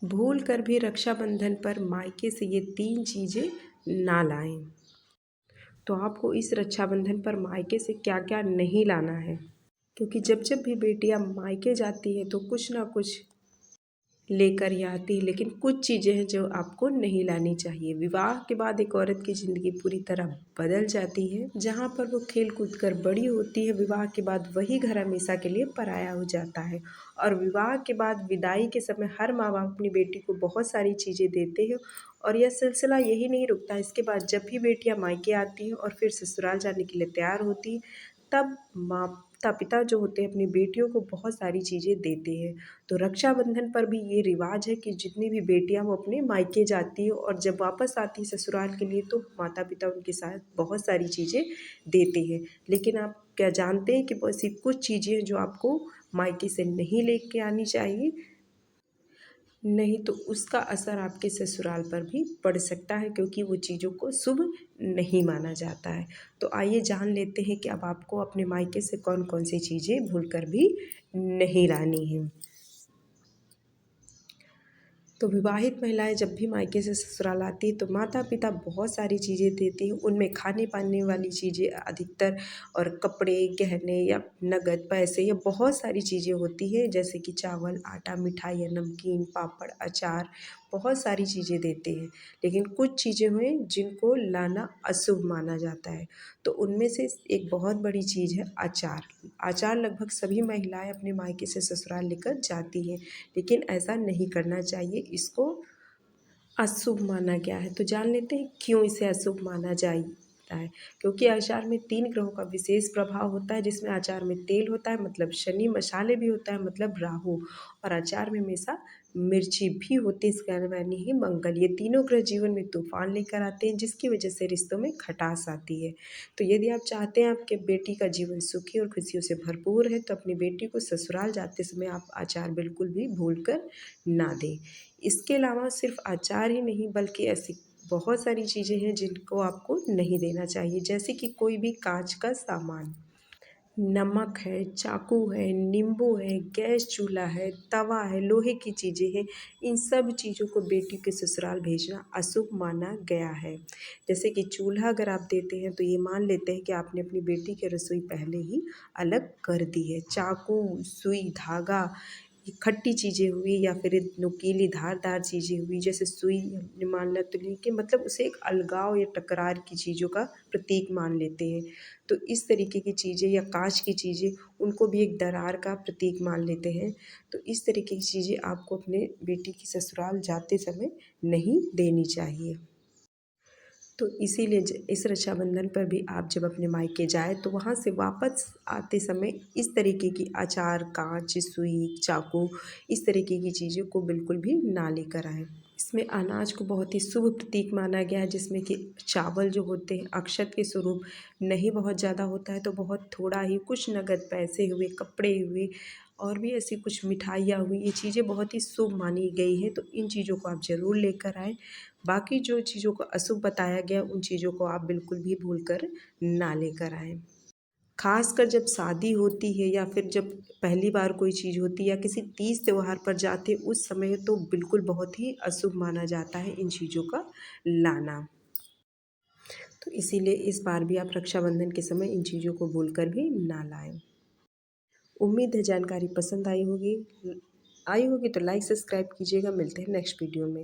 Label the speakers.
Speaker 1: भूल कर भी रक्षाबंधन पर मायके से ये 3 चीज़ें ना लाएं। तो आपको इस रक्षाबंधन पर मायके से क्या क्या नहीं लाना है, क्योंकि जब जब भी बेटियां मायके जाती हैं तो कुछ ना कुछ लेकर ही आती है, लेकिन कुछ चीज़ें हैं जो आपको नहीं लानी चाहिए। विवाह के बाद एक औरत की ज़िंदगी पूरी तरह बदल जाती है। जहाँ पर वो खेल कूद कर बड़ी होती है, विवाह के बाद वही घर हमेशा के लिए पराया हो जाता है। और विवाह के बाद विदाई के समय हर माँ बाप अपनी बेटी को बहुत सारी चीज़ें देते हैं, और यह सिलसिला यही नहीं रुकता। इसके बाद जब भी बेटियाँ मायके आती हैं और फिर ससुराल जाने के लिए तैयार होती हैं, तब माता पिता जो होते हैं अपनी बेटियों को बहुत सारी चीज़ें देते हैं। तो रक्षाबंधन पर भी ये रिवाज है कि जितनी भी बेटियां वो अपने मायके जाती है और जब वापस आती है ससुराल के लिए, तो माता पिता उनके साथ बहुत सारी चीज़ें देते हैं। लेकिन आप क्या जानते हैं कि ऐसी कुछ चीज़ें हैं जो आपको मायके से नहीं लेके आनी चाहिए, नहीं तो उसका असर आपके ससुराल पर भी पड़ सकता है, क्योंकि वो चीज़ों को शुभ नहीं माना जाता है। तो आइए जान लेते हैं कि अब आपको अपने मायके से कौन कौन सी चीज़ें भूल कर भी नहीं लानी है। तो विवाहित महिलाएं जब भी मायके से ससुराल आती है तो माता पिता बहुत सारी चीज़ें देती हैं। उनमें खाने पाने वाली चीज़ें अधिकतर, और कपड़े गहने या नगद पैसे या बहुत सारी चीज़ें होती है, जैसे कि चावल आटा मिठाई या नमकीन पापड़ अचार, बहुत सारी चीज़ें देते हैं। लेकिन कुछ चीज़ें हैं जिनको लाना अशुभ माना जाता है। तो उनमें से एक बहुत बड़ी चीज़ है अचार। अचार लगभग सभी महिलाएं अपने मायके से ससुराल लेकर जाती हैं, लेकिन ऐसा नहीं करना चाहिए। इसको अशुभ माना गया है। तो जान लेते हैं क्यों इसे अशुभ माना जाता है। क्योंकि अचार में 3 ग्रहों का विशेष प्रभाव होता है, जिसमें अचार में तेल होता है मतलब शनि, मसाले भी होता है मतलब राहु, और अचार में हमेशा मिर्ची भी होती है, इसका यानी ही मंगल। ये तीनों ग्रह जीवन में तूफान लेकर आते हैं, जिसकी वजह से रिश्तों में खटास आती है। तो यदि आप चाहते हैं आपके बेटी का जीवन सुखी और खुशियों से भरपूर है, तो अपनी बेटी को ससुराल जाते समय आप अचार बिल्कुल भी भूल कर ना दें। इसके अलावा सिर्फ अचार ही नहीं, बल्कि ऐसी बहुत सारी चीज़ें हैं जिनको आपको नहीं देना चाहिए, जैसे कि कोई भी कांच का सामान, नमक है, चाकू है, नींबू है, गैस चूल्हा है, तवा है, लोहे की चीज़ें हैं। इन सब चीज़ों को बेटी के ससुराल भेजना अशुभ माना गया है। जैसे कि चूल्हा अगर आप देते हैं तो ये मान लेते हैं कि आपने अपनी बेटी की रसोई पहले ही अलग कर दी है। चाकू, सुई, धागा, ये खट्टी चीज़ें हुई या फिर नुकीली धारदार चीज़ें हुई, जैसे सुई हमने मान लिया तो कि मतलब उसे एक अलगाव या टकरार की चीज़ों का प्रतीक मान लेते हैं। तो इस तरीके की चीज़ें या काँच की चीज़ें, उनको भी एक दरार का प्रतीक मान लेते हैं। तो इस तरीके की चीज़ें आपको अपने बेटी की ससुराल जाते समय नहीं देनी चाहिए। तो इसीलिए इस रक्षाबंधन पर भी आप जब अपने मायके जाए तो वहाँ से वापस आते समय इस तरीके की अचार, कांच, सुई, चाकू, इस तरीके की चीज़ों को बिल्कुल भी ना लेकर आएँ। इसमें अनाज को बहुत ही शुभ प्रतीक माना गया है, जिसमें कि चावल जो होते हैं अक्षत के स्वरूप, नहीं बहुत ज़्यादा होता है तो बहुत थोड़ा ही, कुछ नगद पैसे हुए, कपड़े हुए, और भी ऐसी कुछ मिठाइयाँ हुई, ये चीज़ें बहुत ही शुभ मानी गई हैं। तो इन चीज़ों को आप ज़रूर लेकर आएँ। बाकी जो चीज़ों को अशुभ बताया गया, उन चीज़ों को आप बिल्कुल भी भूल कर ना लेकर आएँ। खासकर जब शादी होती है या फिर जब पहली बार कोई चीज़ होती है या किसी तीज त्योहार पर जाते हैं, उस समय तो बिल्कुल बहुत ही अशुभ माना जाता है इन चीज़ों का लाना। तो इसीलिए इस बार भी आप रक्षाबंधन के समय इन चीज़ों को भूलकर भी ना लाएँ। उम्मीद है जानकारी पसंद आई होगी तो लाइक सब्सक्राइब कीजिएगा। मिलते हैं नेक्स्ट वीडियो में।